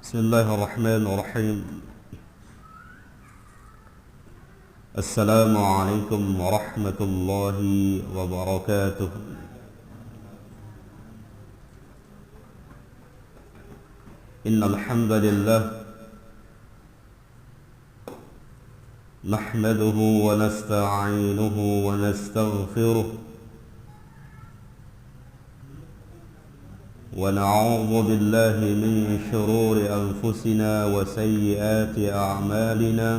بسم الله الرحمن الرحيم. السلام عليكم ورحمة الله وبركاته. إن الحمد لله نحمده ونستعينه ونستغفره ونعوذ بالله من شرور أنفسنا وسيئات أعمالنا.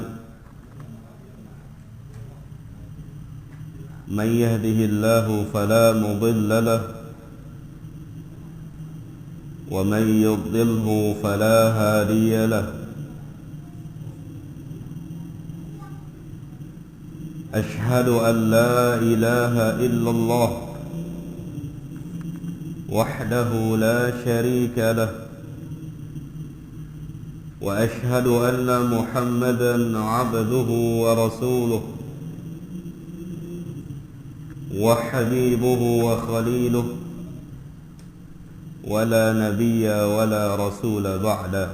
من يهده الله فلا مضل له ومن يضلله فلا هادي له. أشهد أن لا إله إلا الله وحده لا شريك له، وأشهد أن محمدا عبده ورسوله وحبيبه وخليله، ولا نبي ولا رسول بعده.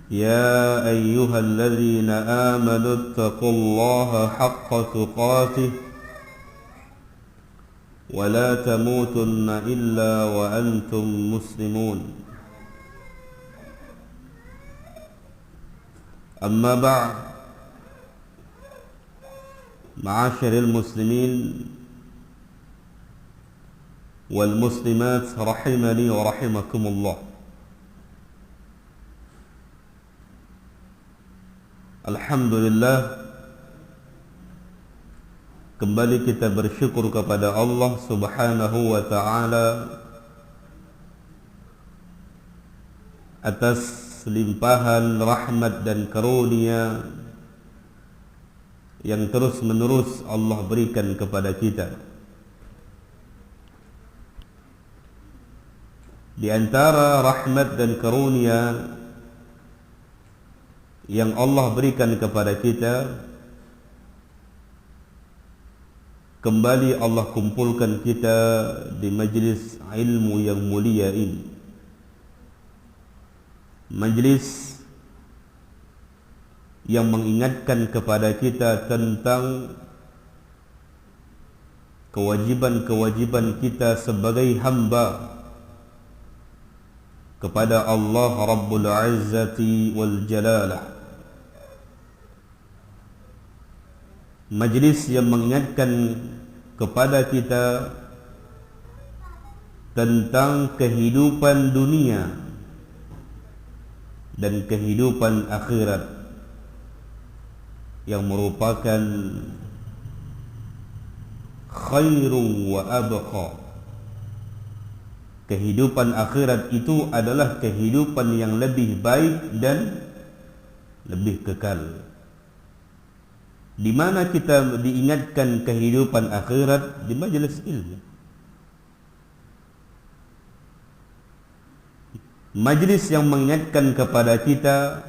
يا أيها الذين آمنوا اتقوا الله حق تقاته ولا تموتن إلا وأنتم مسلمون. أما بعد، معاشر المسلمين والmuslimat rahimani wa rahimakumullah. Alhamdulillah, kembali kita bersyukur kepada Allah Subhanahu wa ta'ala atas limpahan rahmat dan karunia yang terus menerus Allah berikan kepada kita. Di antara rahmat dan karunia yang Allah berikan kepada kita, kembali Allah kumpulkan kita di majlis ilmu yang mulia ini. Majlis yang mengingatkan kepada kita tentang kewajiban-kewajiban kita sebagai hamba kepada Allah Rabbul Izzati wal Jalalah. Majlis yang mengingatkan kepada kita tentang kehidupan dunia dan kehidupan akhirat yang merupakan khairun wa abqa. Kehidupan akhirat itu adalah kehidupan yang lebih baik dan lebih kekal. Di mana kita diingatkan kehidupan akhirat? Di majlis ilmu. Majlis yang mengingatkan kepada kita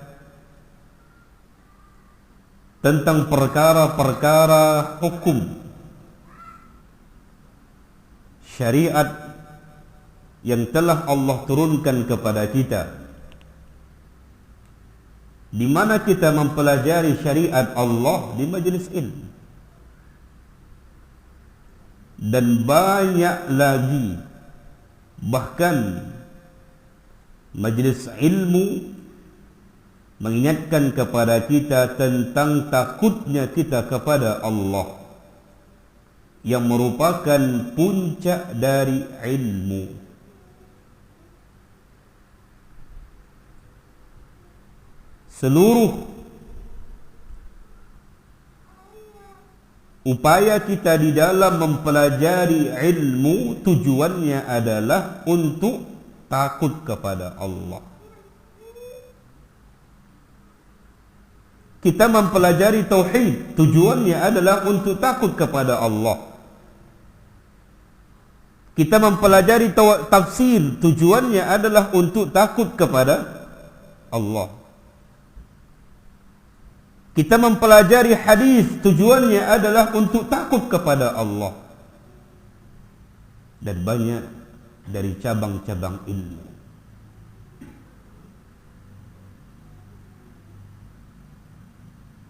tentang perkara-perkara hukum syariat yang telah Allah turunkan kepada kita, di mana kita mempelajari syariat Allah di majlis ilmu. Dan banyak lagi, bahkan majlis ilmu mengingatkan kepada kita tentang takutnya kita kepada Allah, yang merupakan puncak dari ilmu. Seluruh upaya kita di dalam mempelajari ilmu tujuannya adalah untuk takut kepada Allah. Kita mempelajari tauhid tujuannya adalah untuk takut kepada Allah. Kita mempelajari tafsir tujuannya adalah untuk takut kepada Allah. Kita mempelajari hadis tujuannya adalah untuk takut kepada Allah. Dan banyak dari cabang-cabang ilmu.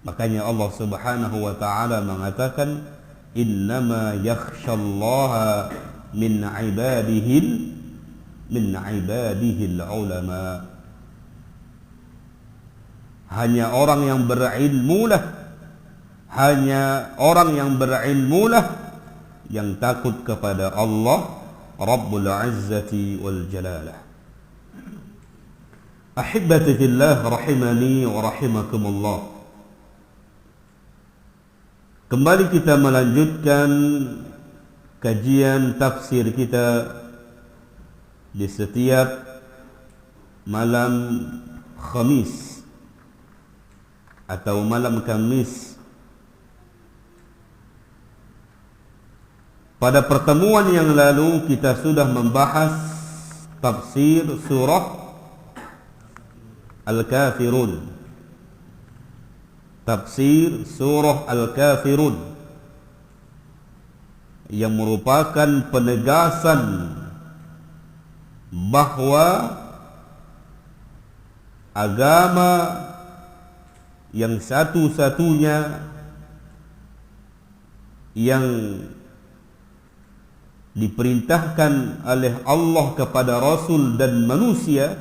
Makanya Allah Subhanahu wa taala mengatakan innama yakhshallaha min ibadihil ulama. Hanya orang yang berilmulah yang takut kepada Allah Rabbul Izzati wal Jalalah. Ahibbati fillah rahimani wa rahimakumullah. Kembali kita melanjutkan kajian tafsir kita di setiap malam Khamis atau malam Kamis. Pada pertemuan yang lalu kita sudah membahas tafsir surah Al-Kafirun. Tafsir surah Al-Kafirun yang merupakan penegasan bahawa agama yang satu-satunya yang diperintahkan oleh Allah kepada Rasul dan manusia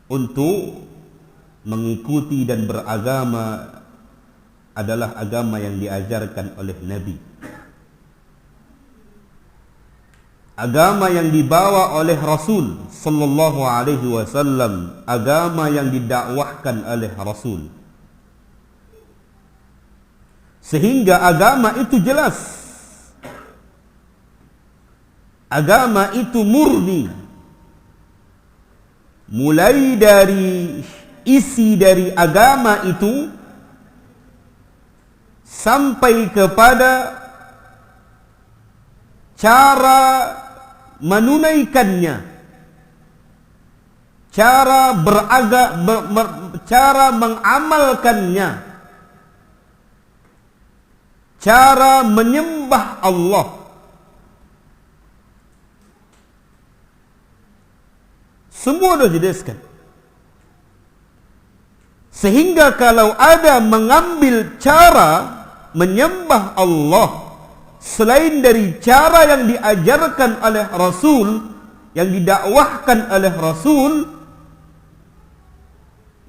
untuk mengikuti dan beragama adalah agama yang diajarkan oleh Nabi. Agama yang dibawa oleh Rasul sallallahu alaihi wasallam, agama yang didakwahkan oleh Rasul. Sehingga agama itu jelas. Agama itu murni. Mulai dari isi dari agama itu sampai kepada cara menunaikannya, cara cara mengamalkannya, cara menyembah Allah. Semua sudah dijelaskan. Sehingga kalau ada mengambil cara menyembah Allah selain dari cara yang diajarkan oleh Rasul, yang didakwahkan oleh Rasul,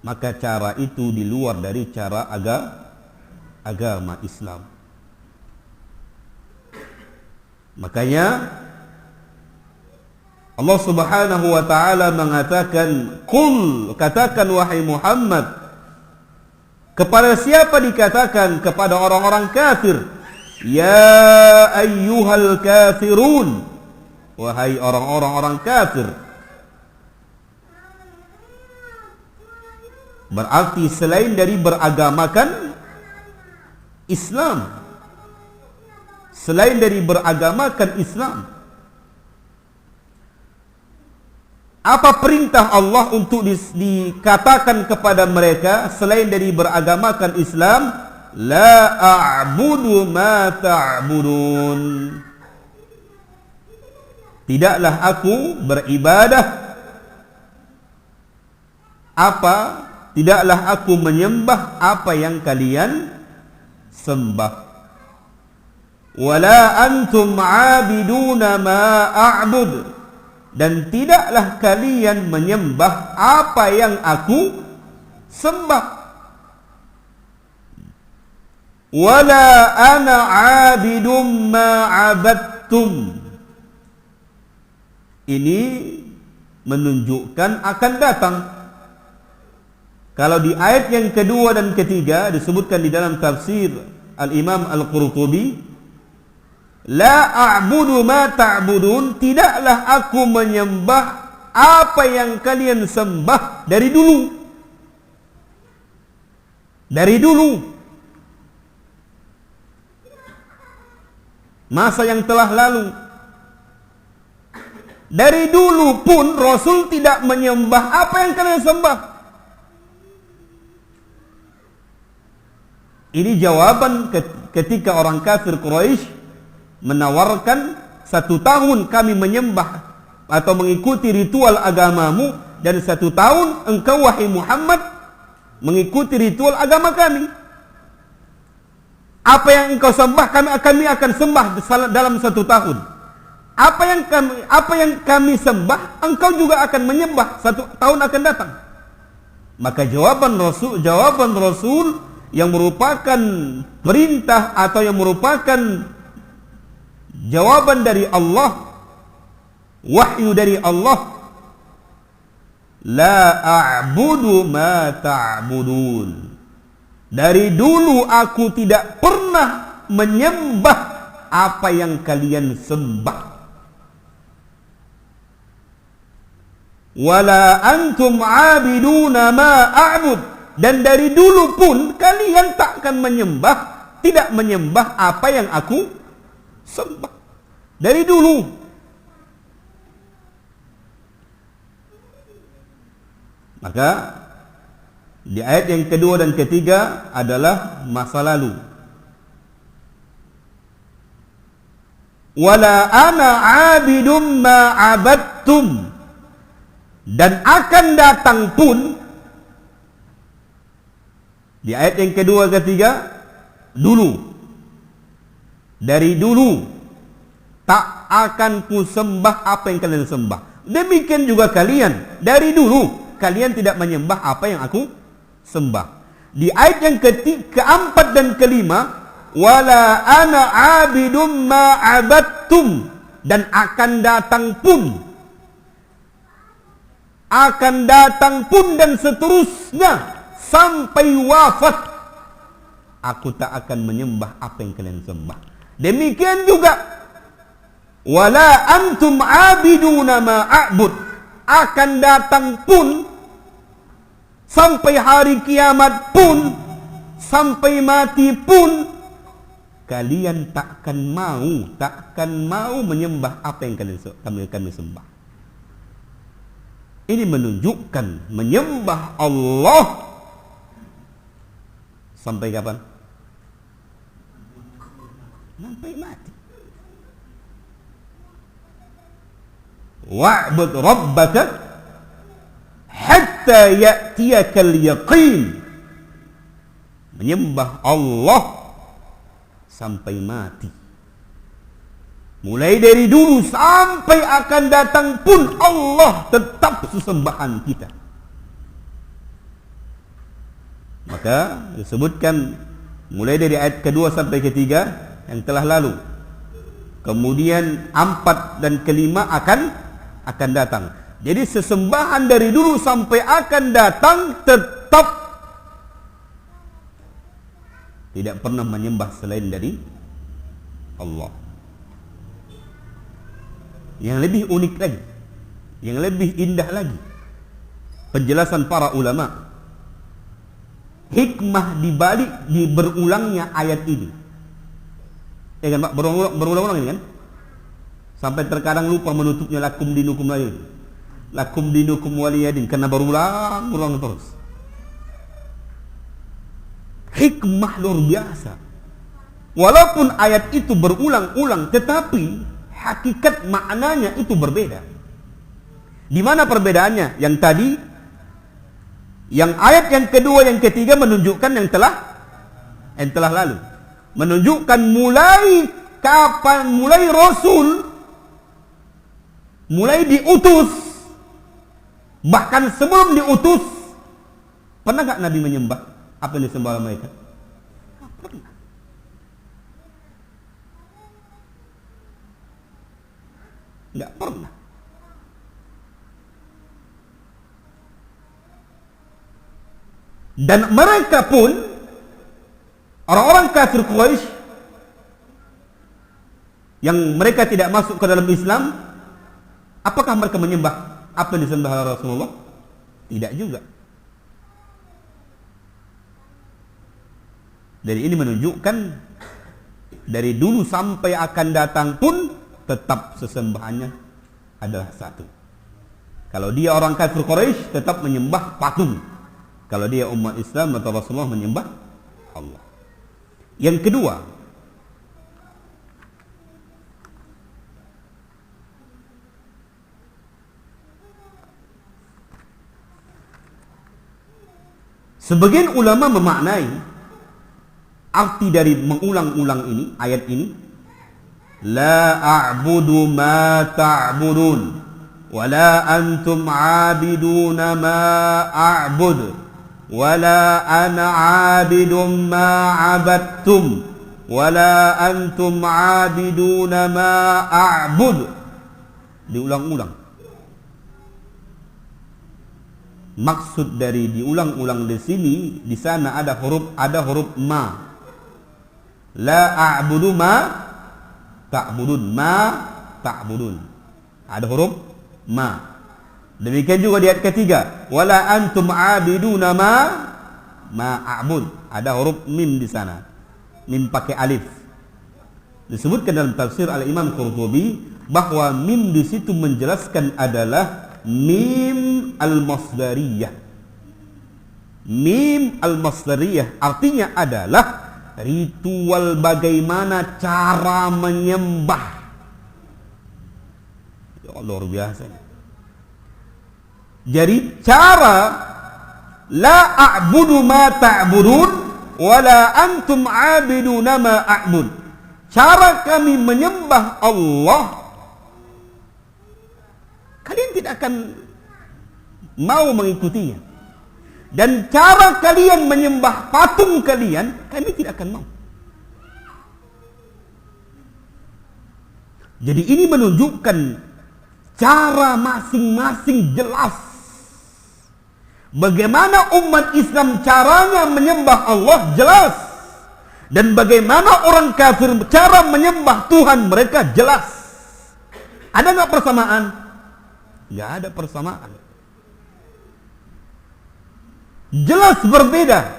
maka cara itu di luar dari cara agama Islam. Makanya Allah Subhanahu wa taala mengatakan, "Qul," katakan wahai Muhammad. Kepada siapa dikatakan? Kepada orang-orang kafir. Ya ayyuhal kafirun, wahai orang-orang kafir. Berarti selain dari beragamakan Islam, selain dari beragamakan Islam, apa perintah Allah untuk dikatakan kepada mereka selain dari beragamakan Islam? La a'budu ma ta'budun. Tidaklah aku beribadah tidaklah aku menyembah apa yang kalian sembah. Wala antum 'abiduna ma a'bud. Dan tidaklah kalian menyembah apa yang aku sembah. Wala ana 'abidum ma 'abadtum. Ini menunjukkan akan datang. Kalau di ayat yang kedua dan ketiga disebutkan di dalam tafsir Al-Imam Al-Qurtubi, la a'budu ma ta'budun, tidaklah aku menyembah apa yang kalian sembah dari dulu. Dari dulu. Masa yang telah lalu. Dari dulu pun Rasul tidak menyembah apa yang kalian sembah. Ini jawaban ketika orang kafir Quraisy menawarkan 1 tahun kami menyembah atau mengikuti ritual agamamu, dan 1 tahun engkau wahai Muhammad mengikuti ritual agama kami. Apa yang engkau sembah kami akan sembah dalam 1 tahun. Apa yang kami sembah engkau juga akan menyembah 1 tahun akan datang. Maka jawaban Rasul yang merupakan perintah atau yang merupakan jawaban dari Allah, wahyu dari Allah, la a'budu ma ta'budun. Dari dulu aku tidak pernah menyembah apa yang kalian sembah. Wala antum 'abiduna ma a'bud. Dan dari dulu pun kalian takkan tidak menyembah apa yang aku sembah. Dari dulu. Maka di ayat yang kedua dan ketiga adalah masa lalu. Wala ana 'abidum ma 'abadtum. Dan akan datang pun, di ayat yang kedua ketiga, dulu. Dari dulu tak akan ku sembah apa yang kalian sembah. Demikian juga kalian, dari dulu kalian tidak menyembah apa yang aku sembah. Di ayat yang keempat dan kelima, wala ana 'abidum ma 'abadtum. Dan akan datang pun dan seterusnya sampai wafat, aku tak akan menyembah apa yang kalian sembah. Demikian juga wala antum 'abiduna ma a'bud. Akan datang pun sampai hari kiamat pun, sampai mati pun, kalian takkan mau menyembah apa yang kami sembah. Ini menunjukkan menyembah Allah sampai kapan? Sampai mati. Wa'bud rabbaka hatta ya'tiyakal yaqin. Menyembah Allah sampai mati. Mulai dari dulu sampai akan datang pun Allah tetap sesembahan kita. Maka disebutkan mulai dari ayat kedua sampai ketiga yang telah lalu. Kemudian 4 dan kelima akan datang. Jadi sesembahan dari dulu sampai akan datang tetap tidak pernah menyembah selain dari Allah. Yang lebih unik lagi, yang lebih indah lagi, penjelasan para ulama, hikmah di balik berulangnya ayat ini. Ya kan Pak, berulang-ulang ini kan? Sampai terkadang lupa menutupnya lakum dinukum waliyadin. Lakum dinukum waliyadin, karena berulang terus. Hikmah luar biasa. Walaupun ayat itu berulang-ulang, tetapi hakikat maknanya itu berbeda. Di mana perbedaannya? Yang tadi, yang ayat yang kedua, yang ketiga menunjukkan yang telah lalu. Menunjukkan mulai kapan, mulai Rasul, mulai diutus, bahkan sebelum diutus, pernah nggak Nabi menyembah apa yang disembah oleh mereka? Pernah. Tidak pernah. Dan mereka pun, orang-orang kafir Quraisy yang mereka tidak masuk ke dalam Islam, apakah mereka menyembah apa yang disembah oleh Rasulullah? Tidak juga. Jadi ini menunjukkan dari dulu sampai akan datang pun tetap sesembahannya adalah satu. Kalau dia orang kafir Quraisy tetap menyembah patung. Kalau dia umat Islam atau Rasulullah menyembah Allah. Yang kedua, Sebagian ulama memaknai arti dari mengulang-ulang ini, ayat ini, la a'budu ma ta'budun wa la antum 'abiduna ma a'bud wa la ana 'abidun ma 'abadtum wa la antum 'abiduna ma a'bud. Diulang-ulang. Maksud dari diulang-ulang di sini, di sana ada huruf ma. La a'budu ma ta'budun, ma ta'budun. Ada huruf ma. Demikian juga di ayat ketiga, wala antum 'abiduna ma a'bud. Ada huruf mim di sana. Mim pakai alif. Disebutkan dalam tafsir Al-Imam Qurtubi bahwa mim di situ menjelaskan adalah mim al-masdariyah. Mim al-masdariyah artinya adalah ritual bagaimana cara menyembah. Ya, luar biasa. Jadi cara la a'budu ma ta'budun wa la antum 'abiduna ma a'bud. Cara kami menyembah Allah, kalian tidak akan mau mengikutinya. Dan cara kalian menyembah patung kalian, kami tidak akan mau. Jadi ini menunjukkan cara masing-masing jelas. Bagaimana umat Islam caranya menyembah Allah jelas. Dan bagaimana orang kafir cara menyembah Tuhan mereka jelas. Ada nggak persamaan? Nggak ada persamaan. Jelas berbeda.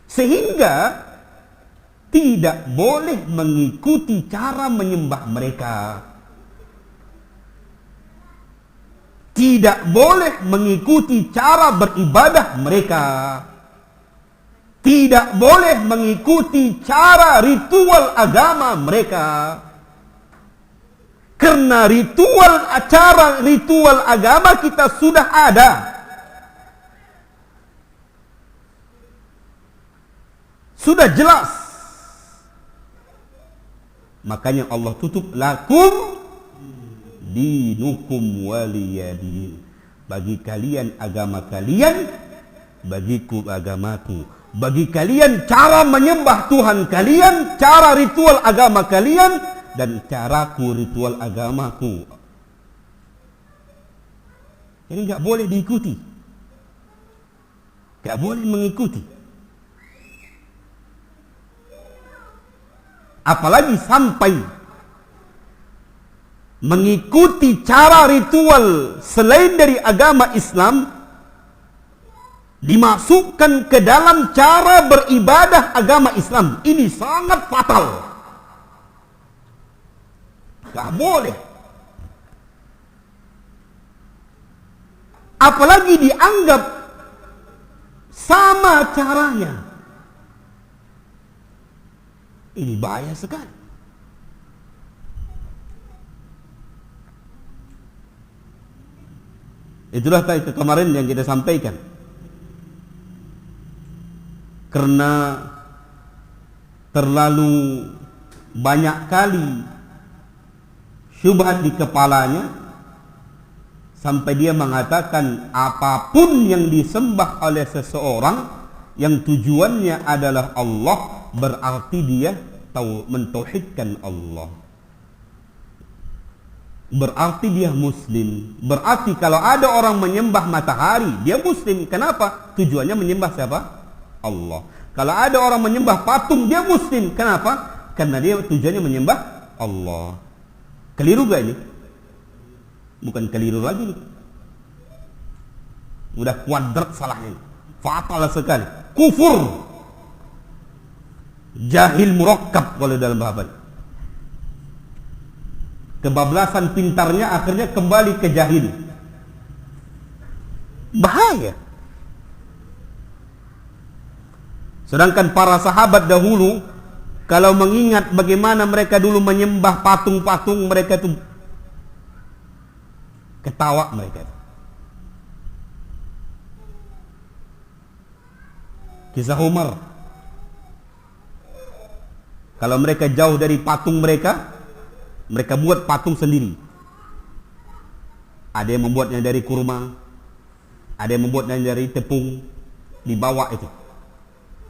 Sehingga tidak boleh mengikuti cara menyembah mereka. Tidak boleh mengikuti cara beribadah mereka. Tidak boleh mengikuti cara ritual agama mereka. Karena ritual agama kita sudah ada. Sudah jelas. Makanya Allah tutup lakum dinukum waliyadin. Bagi kalian agama kalian, bagiku agamaku. Bagi kalian cara menyembah Tuhan kalian, cara ritual agama kalian, dan caraku ritual agamaku. Ini nggak boleh diikuti. Nggak boleh mengikuti. Apalagi sampai mengikuti cara ritual selain dari agama Islam, dimasukkan ke dalam cara beribadah agama Islam. Ini sangat fatal. Gak boleh. Apalagi dianggap sama caranya. Ini bahaya sekali. Itulah tadi kemarin yang kita sampaikan. Karena terlalu banyak kali syubhat di kepalanya sampai dia mengatakan apapun yang disembah oleh seseorang yang tujuannya adalah Allah, berarti dia mentauhidkan Allah. Berarti dia muslim. Berarti kalau ada orang menyembah matahari, dia muslim. Kenapa? Tujuannya menyembah siapa? Allah. Kalau ada orang menyembah patung, dia muslim. Kenapa? Karena dia tujuannya menyembah Allah. Keliru gak ini? Bukan keliru lagi nih. Udah kuadrat salahnya. Fatal sekali. Kufur. Jahil murakkab kalau dalam bahasa. Kebablasan pintarnya akhirnya kembali ke jahil. Bahaya. Sedangkan para sahabat dahulu, kalau mengingat bagaimana mereka dulu menyembah patung-patung, mereka itu ketawa mereka. Kisah Umar. Kalau mereka jauh dari patung mereka buat patung sendiri. Ada yang membuatnya dari kurma, ada yang membuatnya dari tepung, dibawa itu.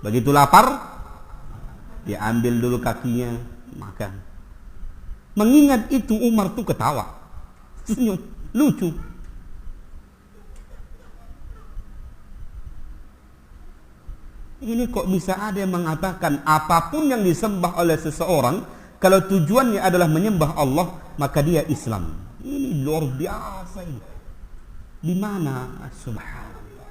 Begitu lapar, dia ambil dulu kakinya, makan. Mengingat itu Umar tuh ketawa, senyum, lucu. Ini kok bisa ada yang mengatakan apapun yang disembah oleh seseorang, kalau tujuannya adalah menyembah Allah, maka dia Islam. Ini luar biasa ini. Di mana? Subhanallah.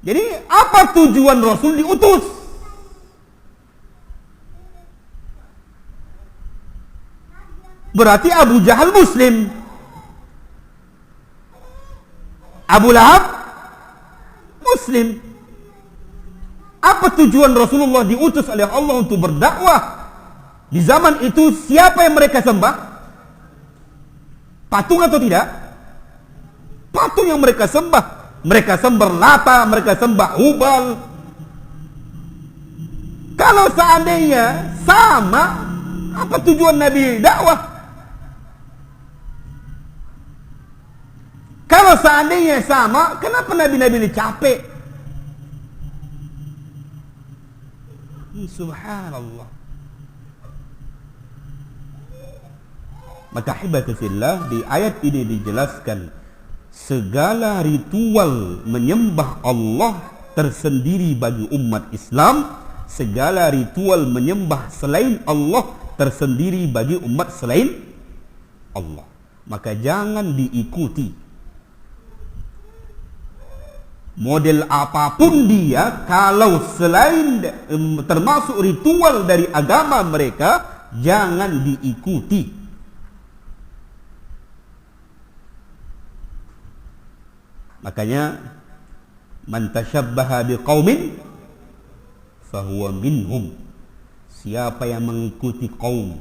Jadi apa tujuan Rasul diutus? Berarti Abu Jahal Muslim, Abu Lahab Muslim. Apa tujuan Rasulullah diutus oleh Allah untuk berdakwah? Di zaman itu siapa yang mereka sembah? Patung atau tidak? Patung yang mereka sembah. Mereka sembah Lata, mereka sembah Hubal. Kalau seandainya sama, apa tujuan Nabi dakwah? Kalau seandainya sama, kenapa Nabi-Nabi ini capek? Subhanallah. Maka hibatulillah, di ayat ini dijelaskan segala ritual menyembah Allah tersendiri bagi umat Islam, segala ritual menyembah selain Allah tersendiri bagi umat selain Allah. Maka jangan diikuti model apapun dia, kalau selain termasuk ritual dari agama mereka, jangan diikuti. Makanya man tashabbaha biqaumin fahuwa minhum. Siapa yang mengikuti kaum,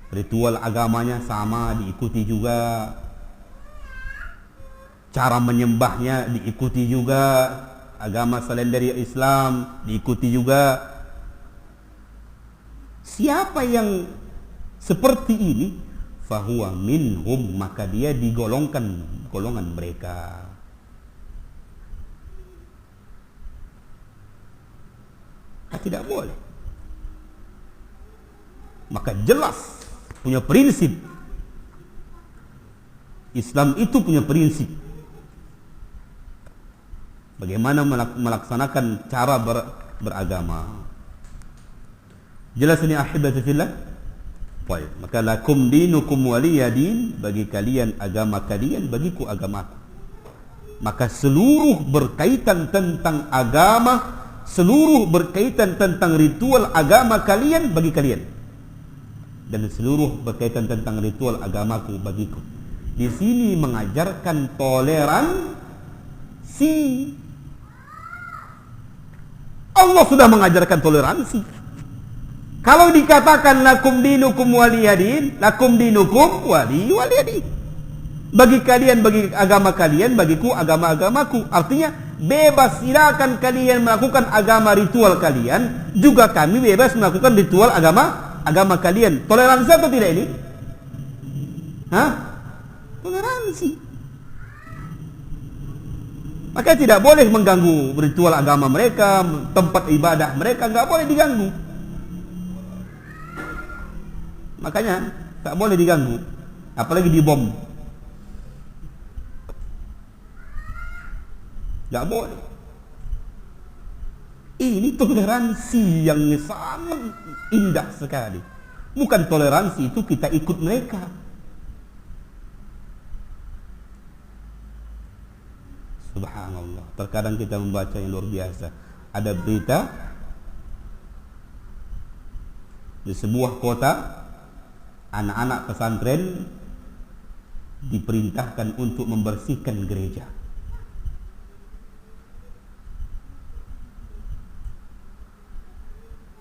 ritual agamanya sama diikuti juga, cara menyembahnya diikuti juga, agama selain dari Islam diikuti juga. Siapa yang seperti ini, fahuwa minhum, maka dia digolongkan golongan mereka. Tidak boleh. Maka jelas punya prinsip. Islam itu punya prinsip. Bagaimana melaksanakan cara beragama. Jelas ini ahibati fillah. Baik, maka lakum dinukum waliyadin, bagi kalian agama kalian, bagiku agamaku. Maka seluruh berkaitan tentang agama, seluruh berkaitan tentang ritual agama kalian bagi kalian, dan seluruh berkaitan tentang ritual agamaku bagiku. Di sini mengajarkan toleransi. Allah sudah mengajarkan toleransi. Kalau dikatakan lakum dinukum waliyadin, lakum dinukum waliyadin. Bagi kalian, bagi agama kalian, bagiku agama-agamaku. Artinya bebas, silakan kalian melakukan agama ritual kalian, juga kami bebas melakukan ritual agama kalian. Toleransi atau tidak ini? Hah? Toleransi. Maka tidak boleh mengganggu ritual agama mereka, tempat ibadah mereka, nggak boleh diganggu. Makanya tak boleh diganggu, apalagi dibom. Tak boleh. Ini toleransi yang sangat indah sekali. Bukan toleransi itu kita ikut mereka. Subhanallah. Terkadang kita membaca yang luar biasa. Ada berita di sebuah kota, anak-anak pesantren diperintahkan untuk membersihkan gereja.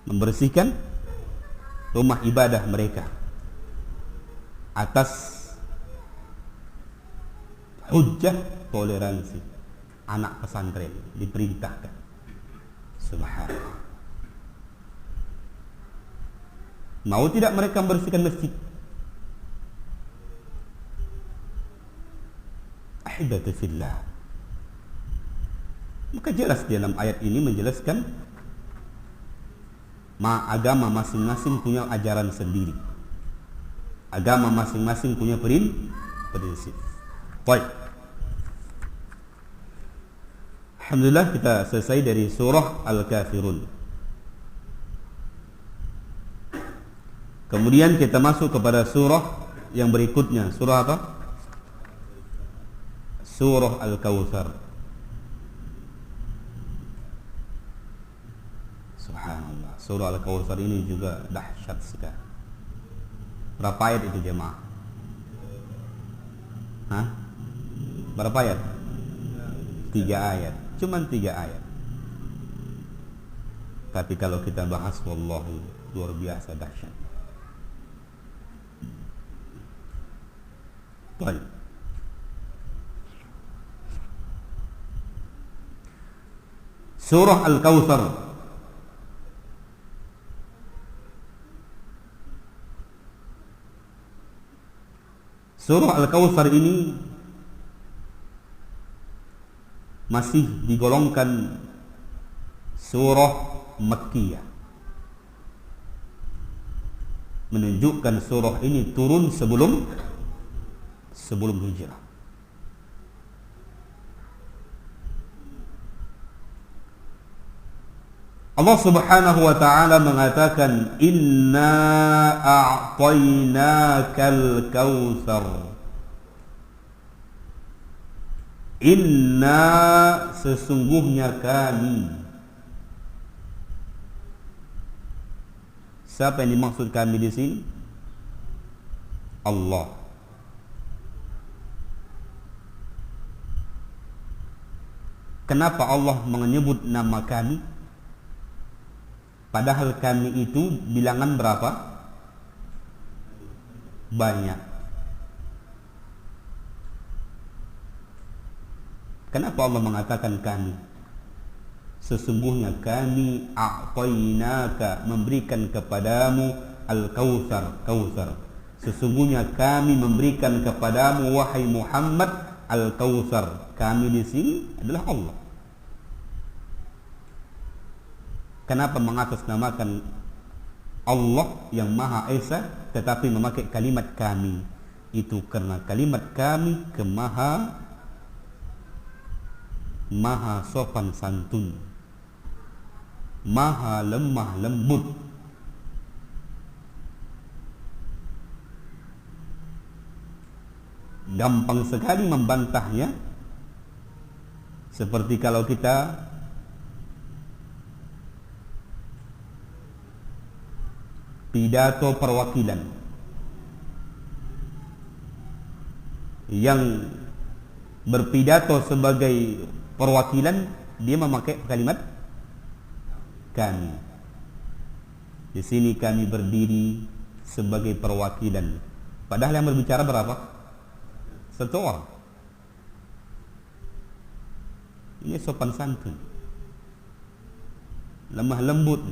Membersihkan rumah ibadah mereka atas hujjah toleransi. anak pesantren, diperintahkan. Subhanallah. Mau tidak mereka membersihkan masjid? Ahibatu fillah. Maka jelas dalam ayat ini menjelaskan agama masing-masing punya ajaran sendiri. Agama masing-masing punya prinsip. Baik. Alhamdulillah kita selesai dari surah Al-Kafirun. Kemudian kita masuk kepada surah yang berikutnya. Surah apa? Surah Al-Kautsar. Subhanallah. Surah Al-Kautsar ini juga dahsyat sekali. Berapa ayat itu jemaah? Hah? Berapa ayat? 3 ayat. Cuman 3 ayat. Tapi kalau kita bahas, wallahi luar biasa dahsyat. Baik. Surah Al-Kautsar. Surah Al-Kautsar ini masih digolongkan surah Makkiyah, menunjukkan surah ini turun sebelum hijrah. Allah Subhanahu wa ta'ala mengatakan, inna a'tainakal kautsar. Inna, sesungguhnya kami. Siapa yang dimaksud kami di sini? Allah. Kenapa Allah menyebut nama kami? Padahal kami itu bilangan berapa? Banyak. Kenapa Allah mengatakan kami? Sesungguhnya kami a'tainaka, memberikan kepadamu al-kautsar, kautsar. Sesungguhnya kami memberikan kepadamu wahai Muhammad al-kautsar. Kami di sini adalah Allah. Kenapa mengatasnamakan Allah yang Maha Esa tetapi memakai kalimat kami? Itu karena kalimat kami maha sopan santun, maha lemah lembut. Gampang sekali membantahnya, seperti kalau kita pidato perwakilan yang berpidato sebagai perwakilan, dia memakai kalimat kami. Di sini kami berdiri sebagai perwakilan, padahal yang berbicara berapa? Satu orang. Ini sopan santun, lemah lembut.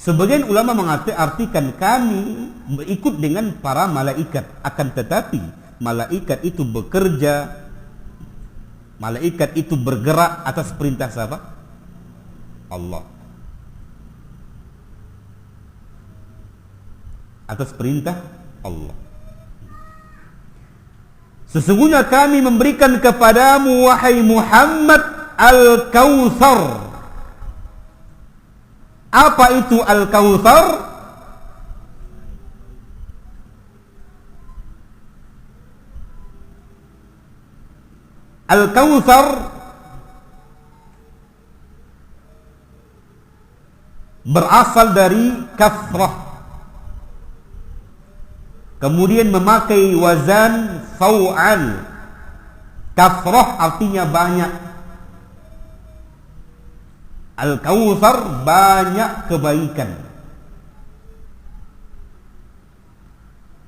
Sebagian ulama mengartikan kami ikut dengan para malaikat, akan tetapi malaikat itu bekerja, malaikat itu bergerak atas perintah siapa? Allah. Atas perintah Allah. Sesungguhnya kami memberikan kepadamu wahai Muhammad al-Kautsar. Apa itu Al-Kautsar? Al-Kautsar berasal dari kasrah, kemudian memakai wazan fa'al. Kasrah artinya banyak. Al-Kautsar banyak kebaikan.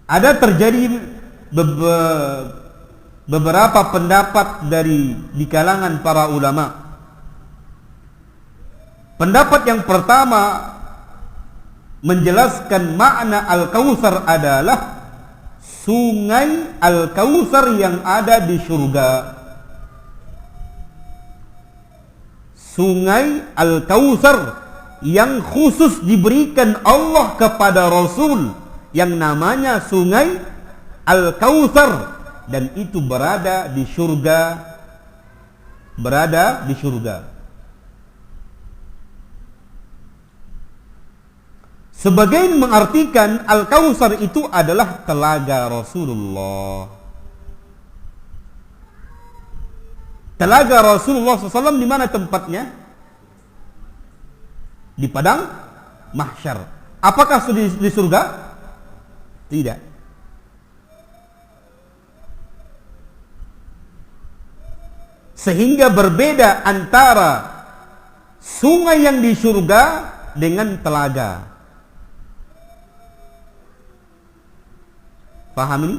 Ada terjadi beberapa pendapat di kalangan para ulama. Pendapat yang pertama menjelaskan makna Al-Kautsar adalah sungai Al-Kautsar yang ada di surga. Sungai Al-Kautsar yang khusus diberikan Allah kepada Rasul, yang namanya sungai Al-Kautsar, dan itu berada di surga. Berada di surga. Sebagian mengartikan Al-Kautsar itu adalah telaga Rasulullah. Telaga Rasulullah SAW di mana tempatnya? Di padang mahsyar. Apakah di surga? Tidak. Sehingga berbeda antara sungai yang di surga dengan telaga. Paham ini?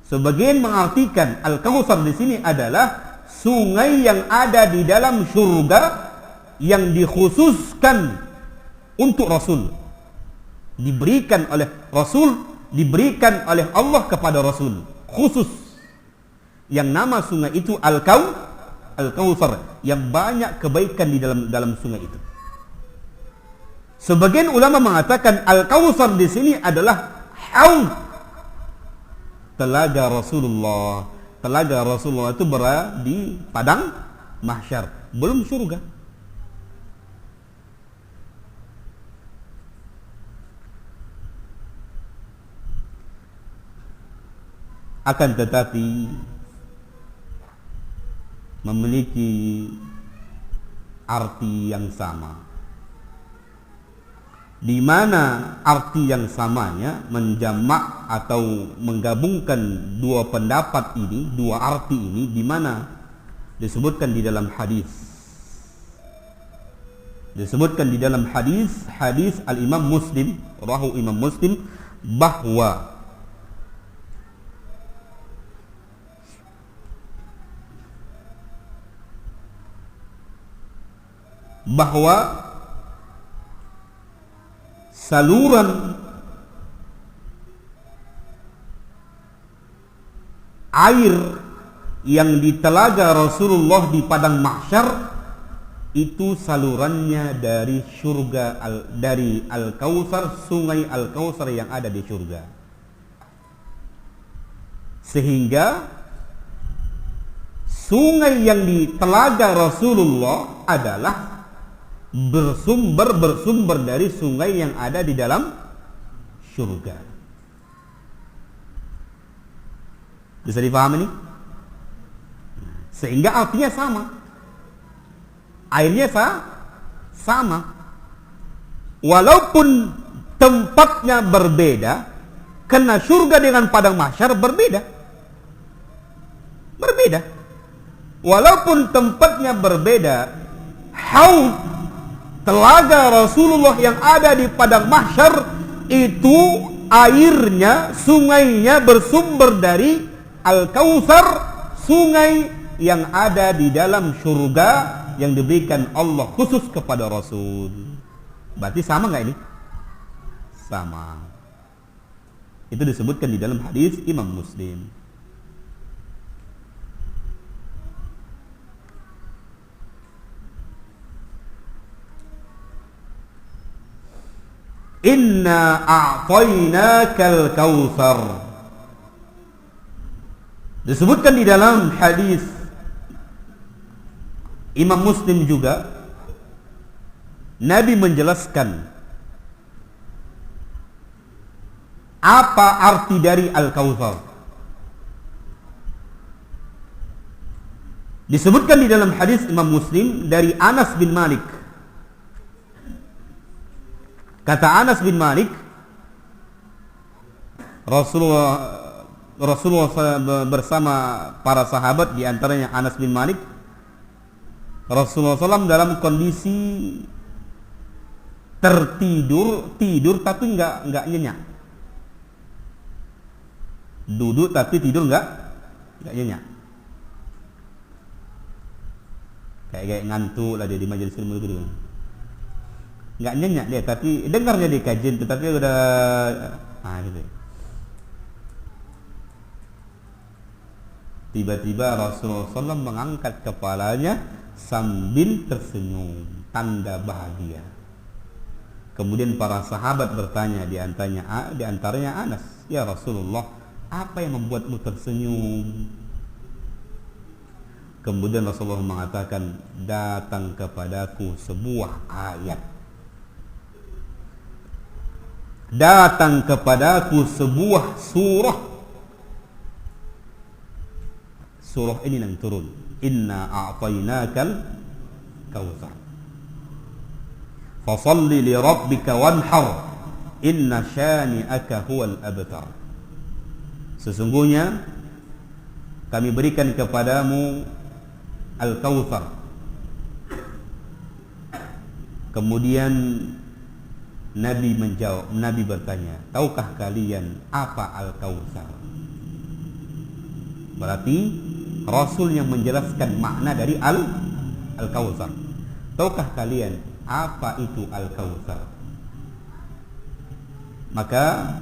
Sebagian mengartikan Al-Kautsar di sini adalah sungai yang ada di dalam surga yang dikhususkan untuk Rasul. Diberikan oleh Rasul, diberikan oleh Allah kepada Rasul. Khusus. Yang nama sungai itu Al-Kautsar, yang banyak kebaikan di dalam sungai itu. Sebagian ulama mengatakan Al-Kautsar di sini adalah haud, telaga Rasulullah. Telaga Rasulullah itu berada di padang mahsyar, belum surga. Akan tetapi memiliki arti yang sama, di mana arti yang samanya menjamak atau menggabungkan dua pendapat ini, dua arti ini, di mana disebutkan di dalam hadis. Disebutkan di dalam hadis Al-Imam Muslim, rawahu Imam Muslim, bahwa saluran air yang di telaga Rasulullah di padang mahsyar itu salurannya dari surga, dari Al-Kautsar, sungai Al-Kautsar yang ada di surga. Sehingga sungai yang di telaga Rasulullah adalah bersumber dari sungai yang ada di dalam surga. Bisa dipahami ini? Sehingga artinya sama. Airnya sama. Walaupun tempatnya berbeda, karena surga dengan padang mahsyar berbeda. Walaupun tempatnya berbeda, haud, telaga Rasulullah yang ada di padang mahsyar itu airnya, sungainya bersumber dari Al-Kautsar, sungai yang ada di dalam surga yang diberikan Allah khusus kepada Rasul. Berarti sama nggak ini? Sama. Itu disebutkan di dalam hadis Imam Muslim. Inna a'tainakal kautsar. Disebutkan di dalam hadis Imam Muslim juga, Nabi menjelaskan apa arti dari Al-Kautsar. Disebutkan di dalam hadis Imam Muslim dari Anas bin Malik. Kata Anas bin Malik, Rasulullah bersama para sahabat, di antaranya Anas bin Malik, Rasulullah SAW dalam kondisi tidur tapi nggak nyenyak. Duduk tapi tidur enggak nyenyak. Kayak ngantuk lah dia di majelis ilmu gitu. Enggak nyenyak dia, tapi dengarnya di kajian tetapi udah gitu. Tiba-tiba Rasulullah SAW mengangkat kepalanya sambil tersenyum, tanda bahagia. Kemudian para sahabat bertanya, di antaranya Anas, "Ya Rasulullah, apa yang membuatmu tersenyum?" Kemudian Rasulullah mengatakan, "Datang kepadaku sebuah ayat. Datang kepadaku sebuah surah. Surah ini yang turun. Inna a'tainakal kautsar. Fasalli li rabbika wanhar. Inna syani'aka huwal abtar." Sesungguhnya kami berikan kepadamu al-kautsar. Kemudian Nabi menjawab, Nabi bertanya, "Tahukah kalian apa al-kautsar?" Berarti Rasul yang menjelaskan makna dari al-kautsar. Tahukah kalian apa itu al-kautsar? Maka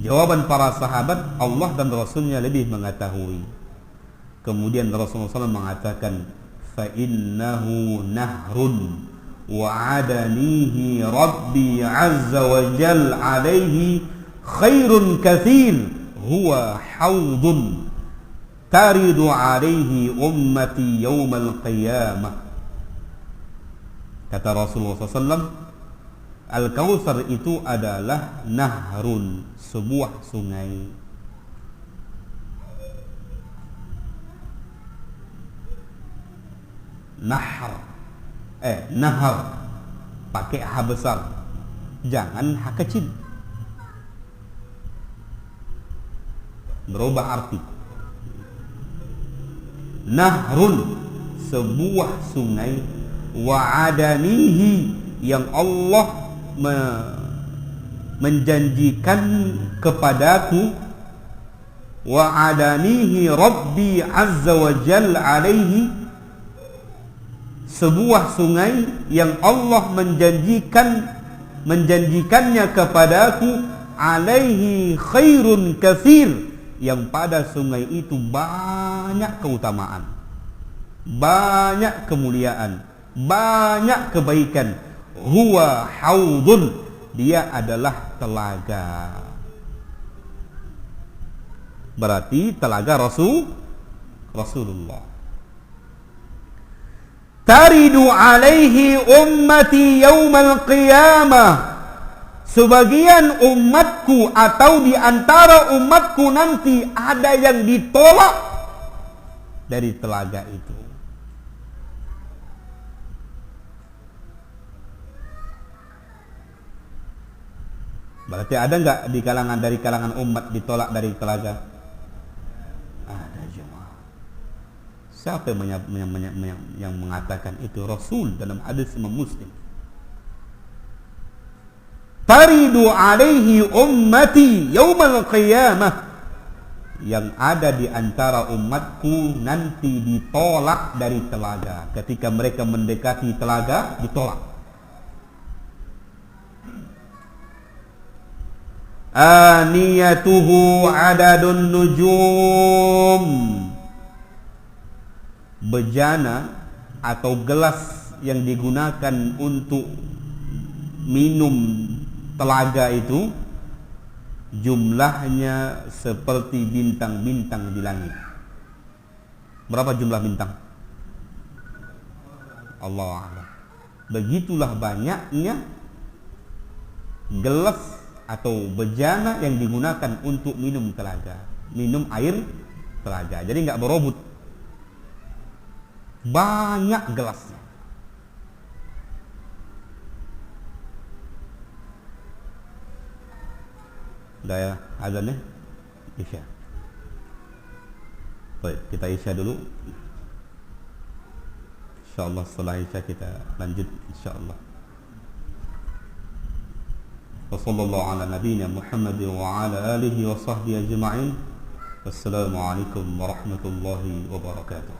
jawaban para sahabat, Allah dan Rasulnya lebih mengetahui. Kemudian Rasulullah SAW mengatakan, "Fa innahu nahrun wa'adanihi Rabbi azza wa jal alaihi khairun kathir huwa hawdun taridu alaihi ummati yawmal qiyamah." Kata Rasulullah SAW, al-kautsar itu adalah nahrun, sebuah sungai. Nahar pakai H besar, jangan H kecil, berubah arti. Nahrun, sebuah sungai, wa'adanihi, yang Allah menjanjikan kepadaku, wa'adanihi Rabbi azza wa jalla alaihi, sebuah sungai yang Allah menjanjikannya kepadaku, alaihi khairun katsir, yang pada sungai itu banyak keutamaan, banyak kemuliaan, banyak kebaikan. Huwa haudun, dia adalah telaga. Berarti telaga Rasulullah. Taridu alaihi ummati yaumal qiyamah, sebagian umatku atau di antara umatku nanti ada yang ditolak dari telaga itu. Berarti ada enggak dari kalangan umat ditolak dari telaga? Ada jemaah. Siapa yang mengatakan itu? Rasul dalam hadis Imam Muslim. Taridu alaihi ummati yaumal qiyamah, yang ada di antara umatku nanti ditolak dari telaga. Ketika mereka mendekati telaga, ditolak. Aniyatuhu adadun nujum, bejana atau gelas yang digunakan untuk minum telaga itu jumlahnya seperti bintang-bintang di langit. Berapa jumlah bintang? Allah Allah. Begitulah banyaknya gelas atau bejana yang digunakan untuk minum telaga, minum air telaga. Jadi enggak berebut, banyak gelasnya. Udah ya azannya Isya. Baik, kita Isya dulu. InsyaAllah setelah Isya kita lanjut InsyaAllah. وصلى الله على نبينا محمد وعلى آله وصحبه أجمعين. والسلام عليكم ورحمة الله وبركاته.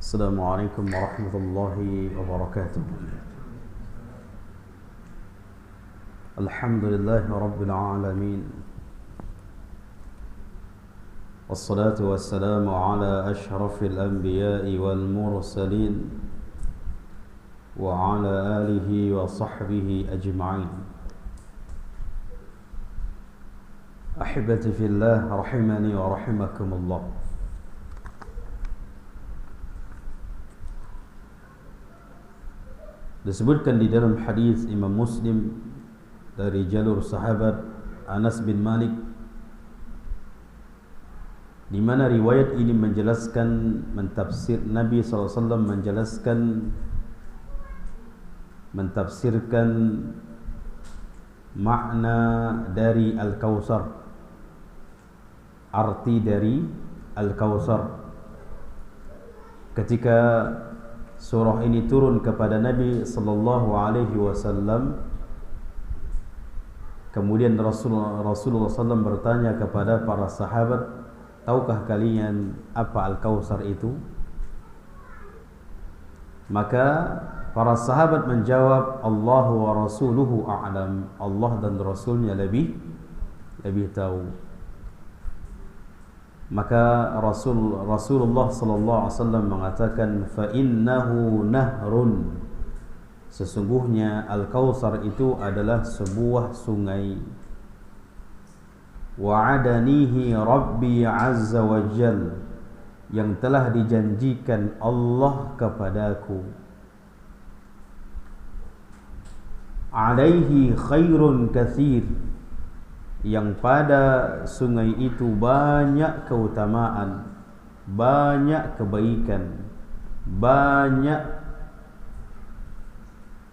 السلام عليكم ورحمة الله وبركاته. الحمد لله رب العالمين، والصلاة والسلام على أشرف الأنبياء والمرسلين وعلى آله وصحبه أجمعين. أحبتي في الله رحمني ورحمكم الله. Disebutkan di dalam hadis Imam Muslim dari jalur sahabat Anas bin Malik, di mana riwayat ini menjelaskan mentafsir Nabi SAW mentafsirkan makna dari Al-Kautsar, arti dari Al-Kautsar ketika surah ini turun kepada Nabi sallallahu alaihi wasallam. Kemudian Rasulullah SAW bertanya kepada para sahabat, tahukah kalian apa Al-Kautsar itu? Maka para sahabat menjawab, Allah wa rasuluhu a'lam, Allah dan Rasulnya lebih tahu. Maka Rasulullah sallallahu alaihi wasallam mengatakan, fa innahu nahrun, sesungguhnya Al-Kautsar itu adalah sebuah sungai. Wa'adanihi Rabbi azza wa jal, yang telah dijanjikan Allah kepadaku. Alaihi khairun katsir, yang pada sungai itu banyak keutamaan, banyak kebaikan, banyak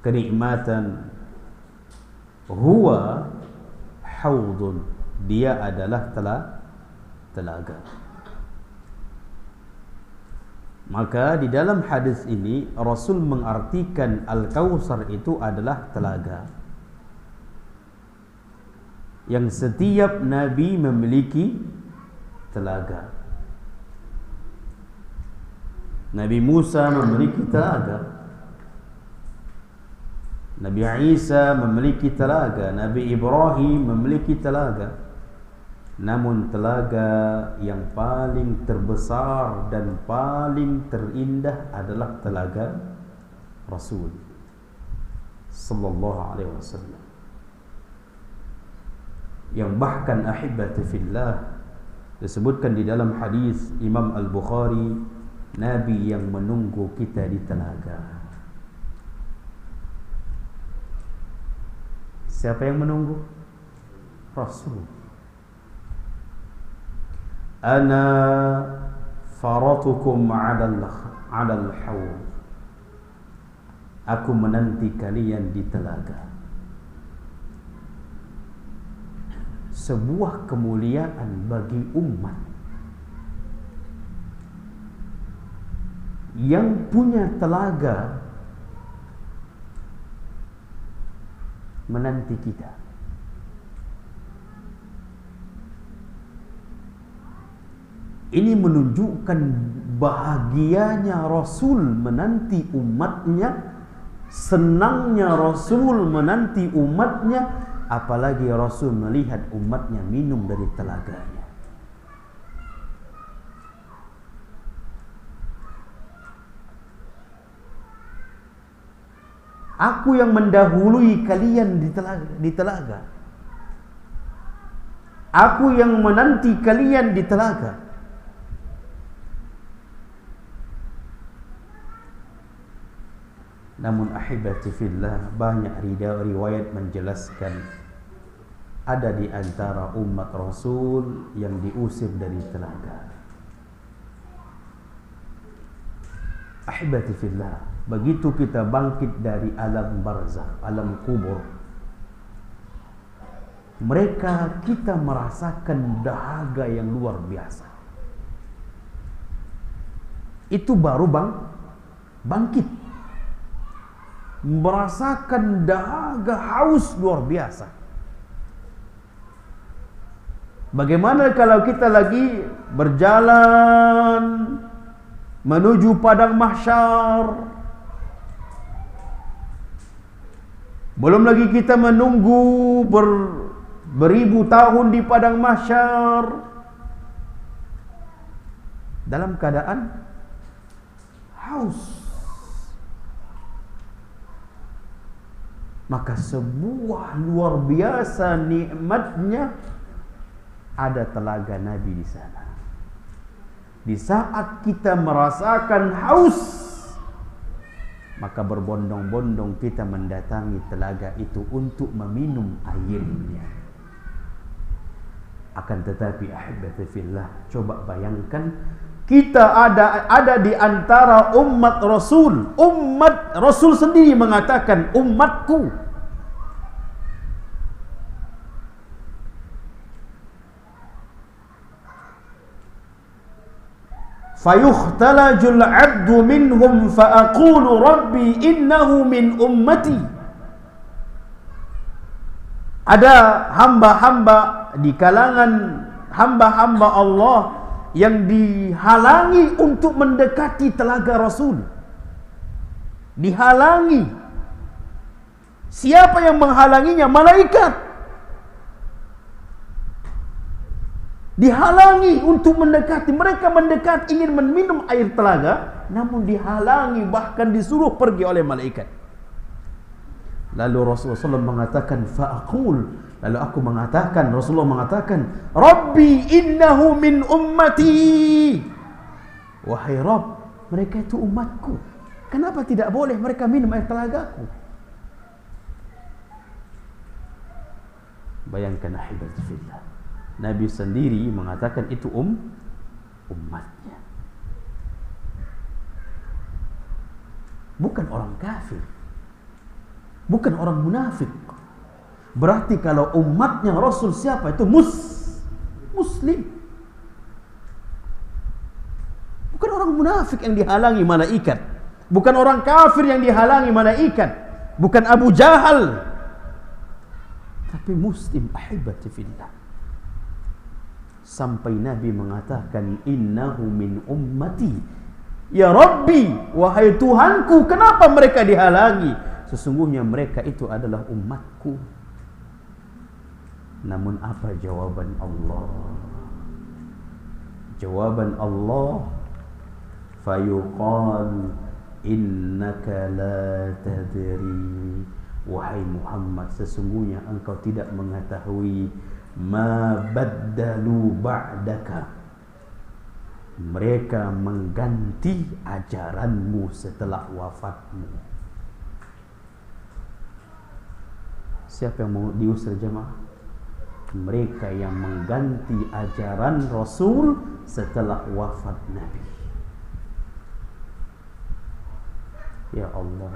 kenikmatan. Huwa haudun, dia adalah telaga. Maka di dalam hadis ini Rasul mengartikan Al-Kautsar itu adalah telaga yang setiap Nabi memiliki telaga. Nabi Musa memiliki telaga, Nabi Isa memiliki telaga, Nabi Ibrahim memiliki telaga. Namun telaga yang paling terbesar dan paling terindah adalah telaga Rasul sallallahu alaihi wasallam, yang bahkan ahibati fillah disebutkan di dalam hadis Imam Al-Bukhari, Nabi yang menunggu kita di telaga. Siapa yang menunggu? Rasul. Ana faratukum 'alal haud, aku menanti kalian di telaga. Sebuah kemuliaan bagi umat yang punya telaga menanti kita. Ini menunjukkan bahagianya Rasul menanti umatnya, senangnya Rasul menanti umatnya, apalagi Rasul melihat umatnya minum dari telaganya. Aku yang mendahului kalian di telaga. Aku yang menanti kalian di telaga. Namun ahibati fillah, banyak riwayat menjelaskan ada di antara umat Rasul yang diusir dari telaga. Ahibati fillah, begitu kita bangkit dari alam barzakh, alam kubur, mereka kita merasakan dahaga yang luar biasa. Itu baru bangkit. merasakan dahaga haus luar biasa. Bagaimana kalau kita lagi berjalan menuju padang mahsyar, belum lagi kita menunggu beribu tahun di padang mahsyar dalam keadaan haus, maka sebuah luar biasa nikmatnya ada telaga Nabi di sana. Di saat kita merasakan haus, maka berbondong-bondong kita mendatangi telaga itu untuk meminum airnya. Akan tetapi ahibati fillah, coba bayangkan kita ada di antara umat Rasul. Umat Rasul sendiri mengatakan umatku. Fayukhtalajul 'abdu minhum fa'aqulu rabbi innahu min ummati. Ada hamba-hamba di kalangan hamba-hamba Allah yang dihalangi untuk mendekati telaga Rasul. Dihalangi. Siapa yang menghalanginya? Malaikat. Dihalangi untuk mendekati. Mereka mendekat ingin meminum air telaga, namun dihalangi, bahkan disuruh pergi oleh malaikat. Lalu Rasulullah SAW mengatakan fa'aqul, lalu aku mengatakan, Rasulullah mengatakan, Rabbi innahu min ummati. Wahai Rabb, mereka itu umatku. Kenapa tidak boleh mereka minum air telagaku? Bayangkan ahibati fillah, Nabi sendiri mengatakan itu umatnya. Bukan orang kafir, bukan orang munafik. Berarti kalau umatnya Rasul siapa? Itu Muslim. Bukan orang munafik yang dihalangi malaikat, bukan orang kafir yang dihalangi malaikat, bukan Abu Jahal, tapi Muslim. Ahibati fillah. Sampai Nabi mengatakan innahu min ummati. Ya Rabbi, wahai Tuhanku, kenapa mereka dihalangi? Sesungguhnya mereka itu adalah umatku. Namun apa jawaban Allah? Jawaban Allah, fayuqal innaka la tadri. Wahai Muhammad, sesungguhnya engkau tidak mengetahui ma baddalu ba'daka. Mereka mengganti ajaranmu setelah wafatmu. Siapa yang mau diusir jemaah? Mereka yang mengganti ajaran Rasul setelah wafat Nabi. Ya Allah,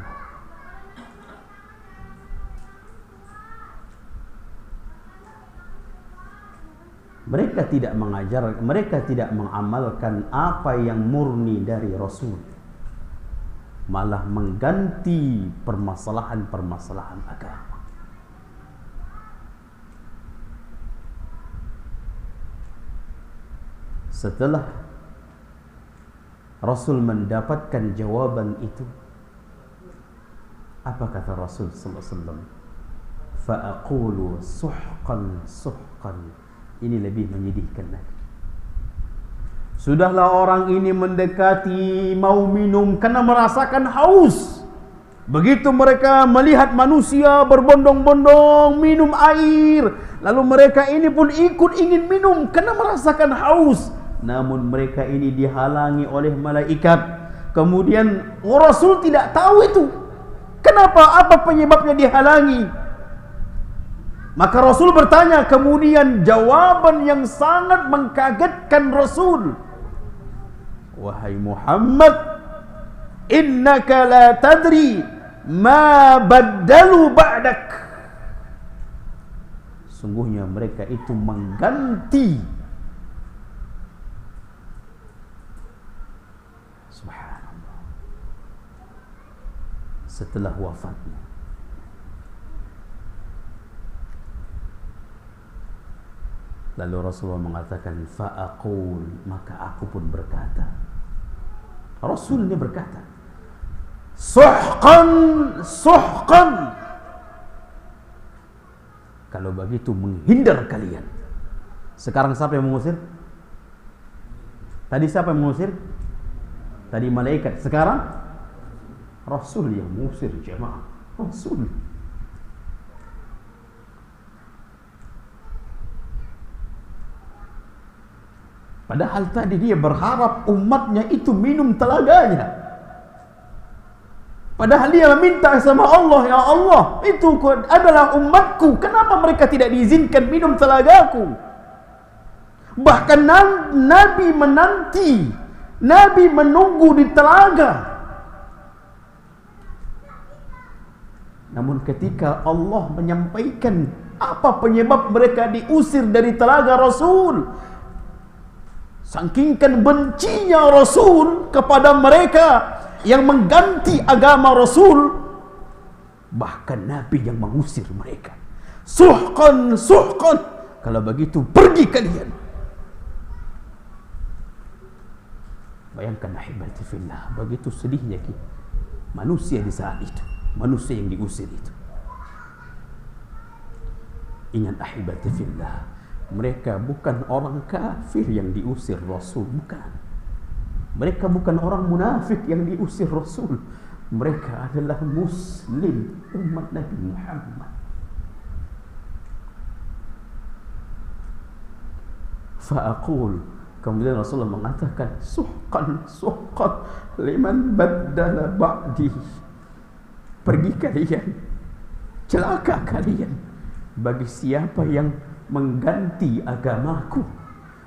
mereka tidak mengajar, mereka tidak mengamalkan apa yang murni dari Rasul, malah mengganti permasalahan-permasalahan agama. Setelah Rasul mendapatkan jawaban itu, apa kata Rasul sallallahu alaihi wasallam? Fa'aqulu suhqan suhqan. Ini lebih menyedihkan lagi. Sudahlah orang ini mendekati mau minum karena merasakan haus. Begitu mereka melihat manusia berbondong-bondong minum air, lalu mereka ini pun ikut ingin minum karena merasakan haus. Namun mereka ini dihalangi oleh malaikat. Kemudian Rasul tidak tahu itu. Kenapa? Apa penyebabnya dihalangi? Maka Rasul bertanya, kemudian jawaban yang sangat mengkagetkan Rasul. Wahai Muhammad, innaka la tadri ma baddalu ba'dak. Sungguhnya mereka itu mengganti. Subhanallah. setelah wafatnya. Lalu Rasulullah mengatakan, fa'aqul, maka aku pun berkata. Rasul ini berkata, suhqan, suhqan. Kalau begitu menghindar kalian. Sekarang siapa yang mengusir? Tadi siapa yang mengusir? Tadi malaikat. Sekarang Rasul yang mengusir jemaah. Rasul. Padahal tadi dia berharap umatnya itu minum telaganya. Padahal dia meminta sama Allah, ya Allah, itu adalah umatku. Kenapa mereka tidak diizinkan minum telagaku? Bahkan Nabi menanti, Nabi menunggu di telaga. Namun ketika Allah menyampaikan apa penyebab mereka diusir dari telaga Rasul, saking bencinya Rasul kepada mereka yang mengganti agama Rasul, bahkan Nabi yang mengusir mereka. Suhqan, suhqan. Kalau begitu pergi kalian. Bayangkan ahibati fillah, begitu sedihnya manusia di saat itu, manusia yang diusir itu. Ingat ahibati fillah, mereka bukan orang kafir yang diusir Rasul, bukan. Mereka bukan orang munafik yang diusir Rasul. Mereka adalah Muslim, umat Nabi Muhammad. Fa'aqul, kemudian Rasulullah mengatakan, suhqan, suhqan liman baddala ba'di. Pergi kalian, celaka kalian bagi siapa yang mengganti agamaku,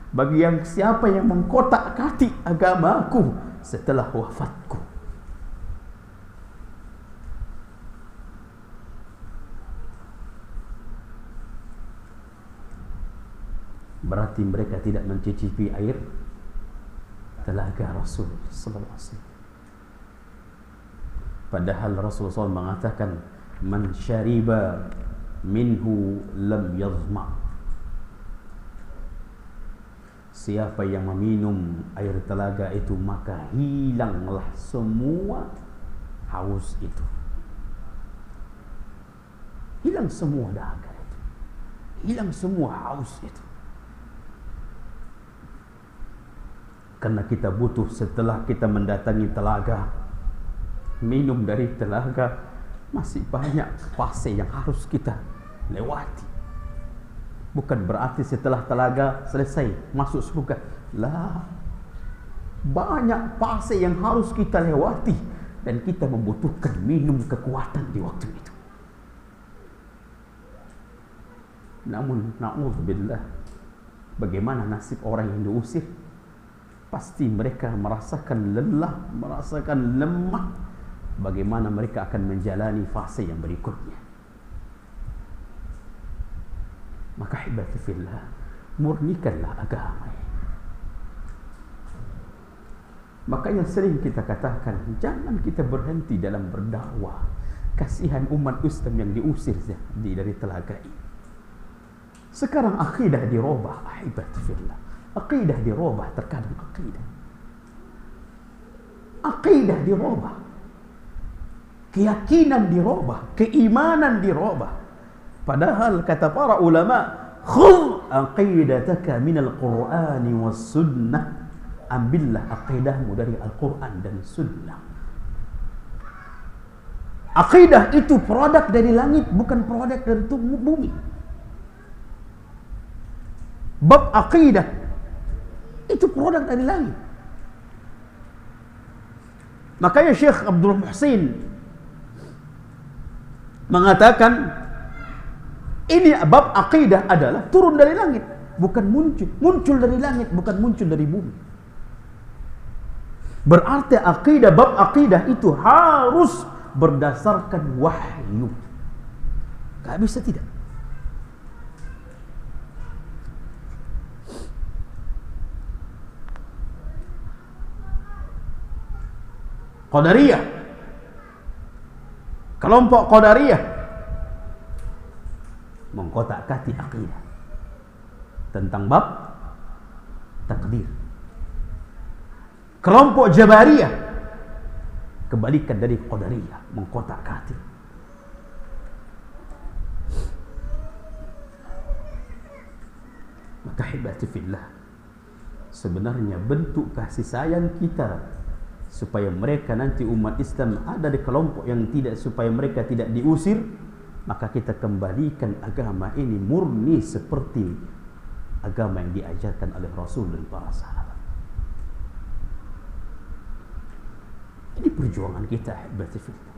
bagi yang siapa yang mengkotak-katik agamaku setelah wafatku. Berarti mereka tidak mencicipi air telaga Rasul sallallahu alaihi wasallam. Padahal Rasulullah SAW mengatakan, man syariba minhu lam yazma. Siapa yang meminum air telaga itu, maka hilanglah semua haus itu. Hilang semua dahaga itu. Hilang semua haus itu. Karena kita butuh, setelah kita mendatangi telaga, minum dari telaga, masih banyak fase yang harus kita lewati. Bukan berarti setelah telaga selesai masuk surga. Lah, banyak fase yang harus kita lewati, dan kita membutuhkan minum kekuatan di waktu itu. Namun na'udzubillah, bagaimana nasib orang yang diusir? Pasti mereka merasakan lelah, merasakan lemah. Bagaimana mereka akan menjalani fase yang berikutnya? Maka hibati fillah, murnikanlah agama. Makanya sering kita katakan, jangan kita berhenti dalam berdakwah. Kasihan umat Islam yang diusir dari telaga ini. Sekarang akidah dirubah, hibati fillah. Akidah dirubah, terkadang akidah dirubah. Keyakinan dirubah, keimanan dirubah. Padahal kata para ulama, khudh aqidataka minal Qur'ani was sunnah. Ambillah aqidahmu dari Al-Quran dan Sunnah. Aqidah itu produk dari langit, bukan produk dari bumi. Bab aqidah itu produk dari langit. Makanya Syekh Abdul Muhsin mengatakan, ini bab aqidah adalah turun dari langit, bukan muncul dari langit, bukan muncul dari bumi. Berarti aqidah, bab aqidah itu harus berdasarkan wahyu. Tak bisa tidak. Qadariyah Kelompok Qadariyah mengkotak-katik akidah tentang bab takdir. Kelompok Jabariyah kebalikan dari Qadariyah, mengkotak-katik. Maka hibati fillah, sebenarnya bentuk kasih sayang kita supaya mereka nanti umat Islam ada di kelompok yang tidak, supaya mereka tidak diusir, maka kita kembalikan agama ini murni seperti agama yang diajarkan oleh Rasul dan para sahabat. Ini perjuangan kita, hibati fillah.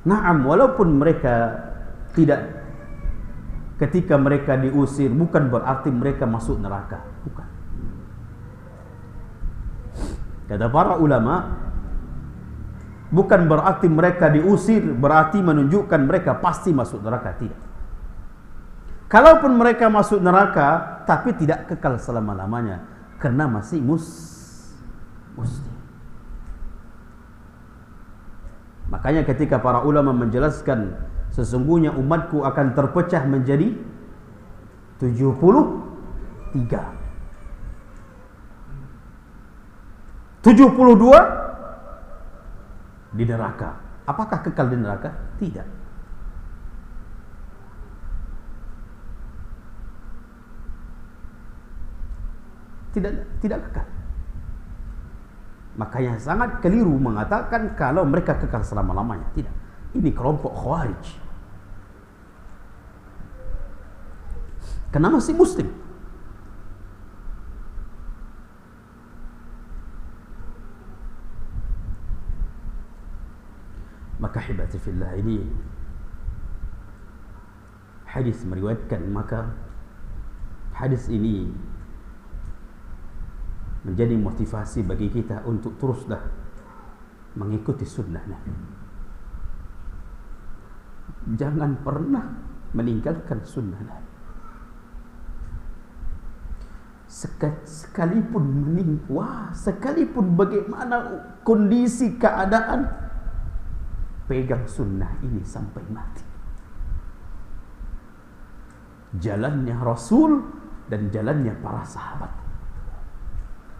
Naam, walaupun mereka tidak, ketika mereka diusir bukan berarti mereka masuk neraka, bukan. Kata para ulama, bukan berarti mereka diusir berarti menunjukkan mereka pasti masuk neraka, tidak. Kalaupun mereka masuk neraka, tapi tidak kekal selama-lamanya, karena masih muslim. Makanya ketika para ulama menjelaskan sesungguhnya umatku akan terpecah menjadi 73, 72 di neraka. Apakah kekal di neraka? Tidak. Tidak kekal. Makanya sangat keliru mengatakan kalau mereka kekal selama-lamanya. Tidak. Ini kelompok Khawarij. Karena masih muslim. Maka hibati fillah, ini hadis meriwayatkan, maka hadis ini menjadi motivasi bagi kita untuk teruslah mengikuti sunnah Nabi. Jangan pernah meninggalkan sunnah Nabi. Sekalipun bagaimana kondisi keadaan, pegang sunnah ini sampai mati. Jalannya Rasul dan jalannya para sahabat.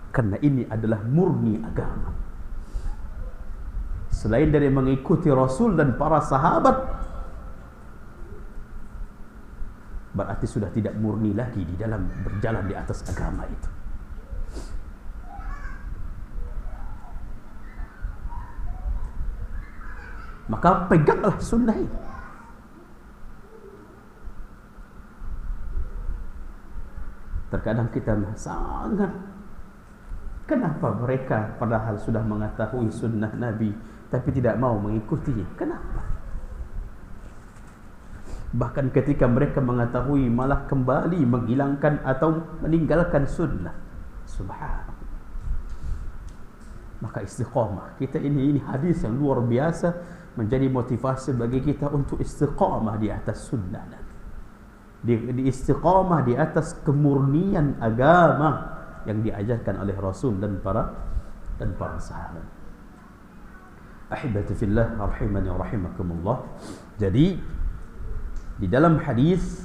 Karena ini adalah murni agama. Selain dari mengikuti Rasul dan para sahabat, berarti sudah tidak murni lagi di dalam berjalan di atas agama itu. Maka peganglah sunnah ini. Terkadang kita sangat, kenapa mereka padahal sudah mengetahui sunnah Nabi tapi tidak mau mengikutinya? Kenapa? Bahkan ketika mereka mengetahui malah kembali menghilangkan atau meninggalkan sunnah. Subhanallah. Maka istiqamah kita ini hadis yang luar biasa, menjadi motivasi bagi kita untuk istiqamah di atas sunnah Nabi. Di istiqamah di atas kemurnian agama yang diajarkan oleh Rasul dan para sahabat. Ahibati fillah rahimani wa rahimakumullah. Jadi di dalam hadis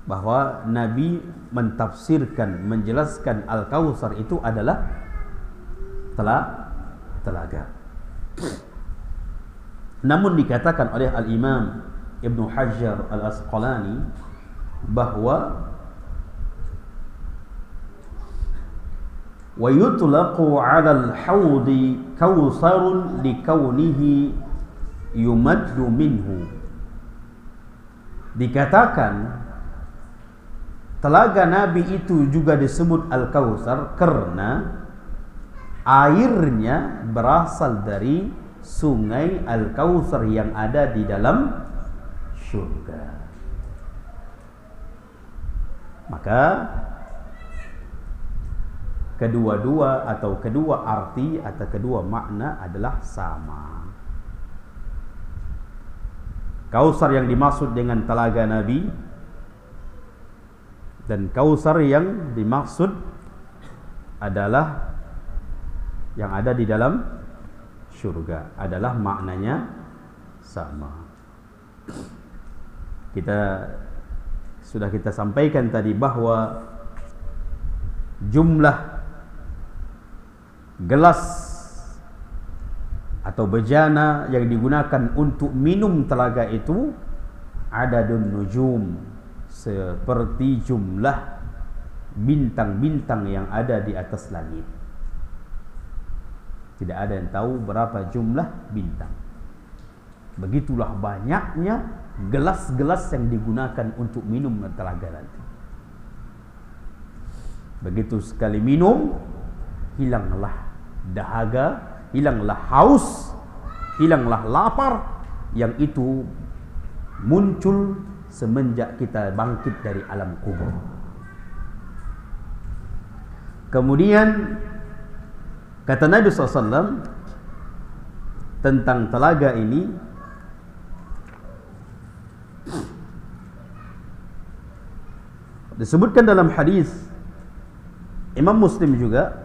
bahwa Nabi mentafsirkan, menjelaskan Al-Kautsar itu adalah telaga. Namun dikatakan oleh Al-Imam Ibnu Hajar Al-Asqalani bahwa wa yutlaqu 'ala al-hawdi kautsarun likaunihi yumaddu minhu. Dikatakan telaga Nabi itu juga disebut Al-Kautsar karena airnya berasal dari sungai Al-Kautsar yang ada di dalam surga. Maka kedua-dua atau kedua arti atau kedua makna adalah sama. Kautsar yang dimaksud dengan telaga Nabi dan Kautsar yang dimaksud adalah yang ada di dalam syurga adalah maknanya sama. Sudah kita sampaikan tadi bahwa jumlah gelas atau bejana yang digunakan untuk minum telaga itu adadun nujum, seperti jumlah bintang-bintang yang ada di atas langit. Tidak ada yang tahu berapa jumlah bintang. Begitulah banyaknya gelas-gelas yang digunakan untuk minum telaga nanti. Begitu sekali minum, hilanglah dahaga, hilanglah haus, hilanglah lapar yang itu muncul semenjak kita bangkit dari alam kubur. Kemudian kata Nabi SAW tentang telaga ini, disebutkan dalam hadis Imam Muslim juga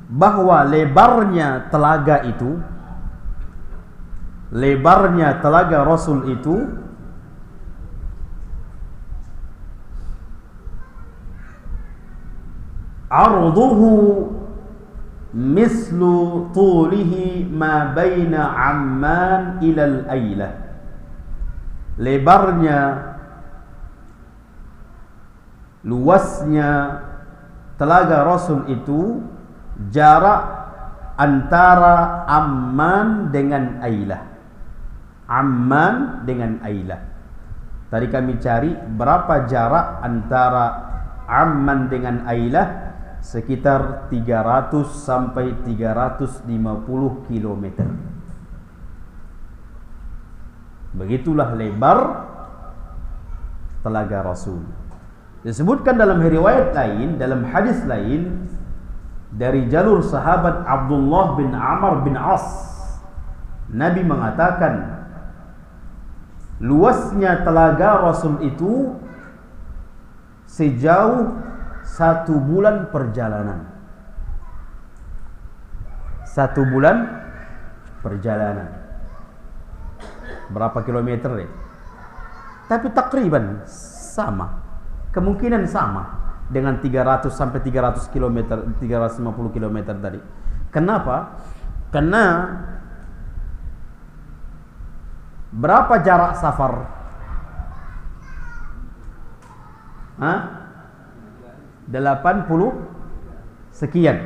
bahwa lebarnya telaga Rasul itu arduhu mislu tulihi ma baina Amman ilal Ailah. Lebarnya, luasnya telaga Rasul itu jarak antara Amman dengan Ailah. Amman dengan Ailah. Tadi kami cari berapa jarak antara Amman dengan Ailah, sekitar 300 sampai 350 km. Begitulah lebar telaga Rasul. Disebutkan dalam riwayat lain, dalam hadis lain dari jalur sahabat Abdullah bin Amr bin As, Nabi mengatakan luasnya telaga Rasul itu sejauh 1 bulan perjalanan. 1 bulan perjalanan. Berapa kilometer ya? Tapi takriban sama. Kemungkinan sama dengan 300 sampai 300 km, 350 km tadi. Kenapa? Karena berapa jarak safar? 80 sekian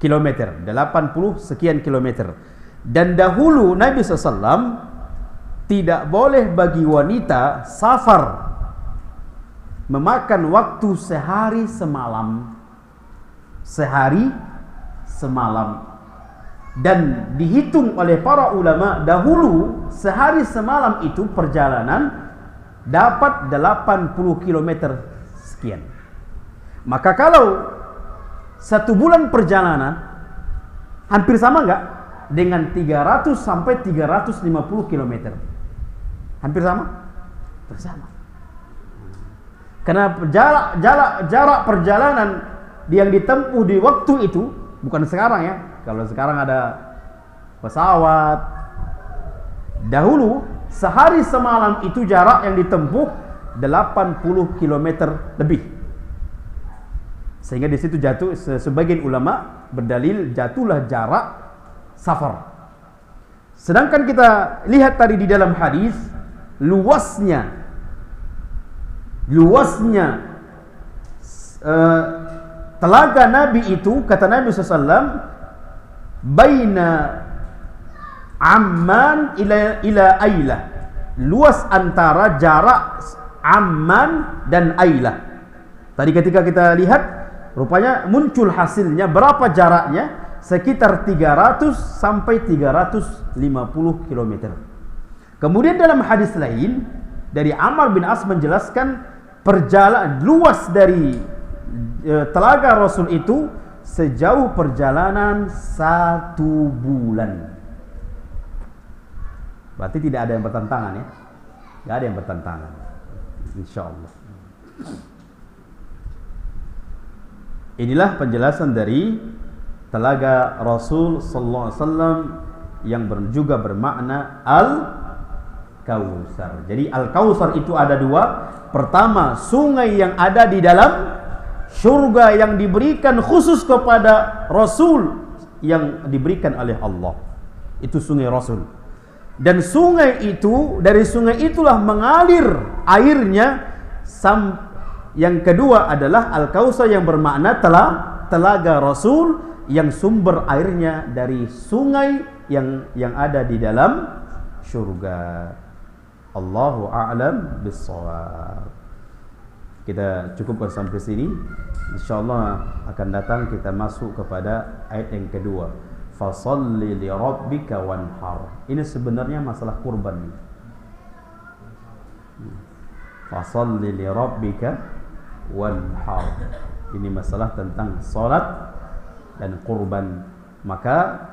kilometer, 80 sekian kilometer. Dan dahulu Nabi SAW tidak boleh bagi wanita safar memakan waktu sehari semalam. Dan dihitung oleh para ulama dahulu, sehari semalam itu perjalanan dapat 80 km sekian. Maka kalau 1 bulan perjalanan hampir sama enggak dengan 300 sampai 350 km? Hampir sama? Bersama. Karena jarak perjalanan yang ditempuh di waktu itu bukan sekarang ya. Kalau sekarang ada pesawat. Dahulu sehari semalam itu jarak yang ditempuh 80 km lebih. Sehingga di situ jatuh, sebagian ulama berdalil jatuhlah jarak safar. Sedangkan kita lihat tadi di dalam hadis, luasnya telaga Nabi itu, kata Nabi SAW, baina Amman ila Ailah, luas antara jarak Amman dan Ailah. Tadi ketika kita lihat, rupanya muncul hasilnya berapa jaraknya? Sekitar 300 sampai 350 km. Kemudian dalam hadis lain dari Amr bin As menjelaskan luas dari telaga Rasul itu sejauh perjalanan 1 bulan. Berarti tidak ada yang bertentangan ya. Tidak ada yang bertentangan, insyaallah. Inilah penjelasan dari telaga Rasul sallallahu alaihi wasallam yang juga bermakna Al-Kautsar. Jadi Al-Kautsar itu ada dua. Pertama, sungai yang ada di dalam surga yang diberikan khusus kepada Rasul yang diberikan oleh Allah. Itu sungai Rasul. Dan sungai itu, dari sungai itulah mengalir airnya. Yang kedua adalah Al-Kautsar yang bermakna telaga Rasul yang sumber airnya dari sungai yang ada di dalam surga. Allahu a'lam bis-shawab. Kita cukupkan sampai sini. Insyaallah akan datang kita masuk kepada ayat yang kedua. Fasholli li rabbika wanhar. Ini sebenarnya masalah kurban. Fasholli li rabbika wanhar. Ini masalah tentang salat dan kurban. Maka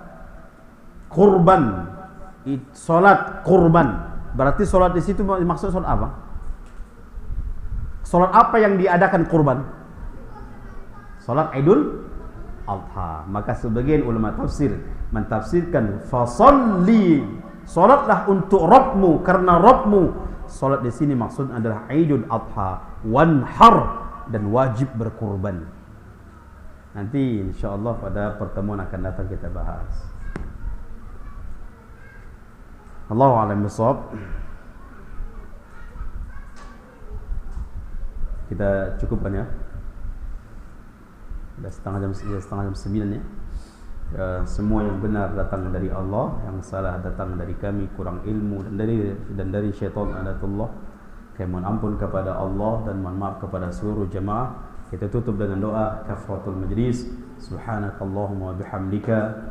kurban, salat kurban. Berarti salat di situ maksud salat apa? Salat apa yang diadakan kurban? Salat Idul Adha. Maka sebagian ulama tafsir mentafsirkan fasholli, salatlah untuk Rabbmu karena Rabbmu. Salat di sini maksud adalah Idul Adha, wanhar, dan wajib berkurban. Nanti insyaallah pada pertemuan akan datang kita bahas. Allahu a'lam bishawab. Kita cukupkan ya. Sudah setengah jam 9 ya. Semua yang benar datang dari Allah, yang salah datang dari kami, kurang ilmu dan dari syaitan adatullah. Kami mohon ampun kepada Allah dan mohon maaf kepada seluruh jemaah. Kita tutup dengan doa kafaratul majlis. Subhanakallahumma wa bihamdika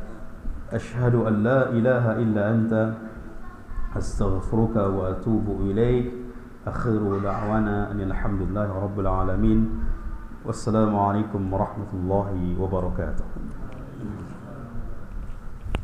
asyhadu an la ilaha illa anta astaghfiruka wa atubu ilaik. Akhiru da'wana alhamdulillahi rabbil alamin. Wassalamu alaikum warahmatullahi wabarakatuh.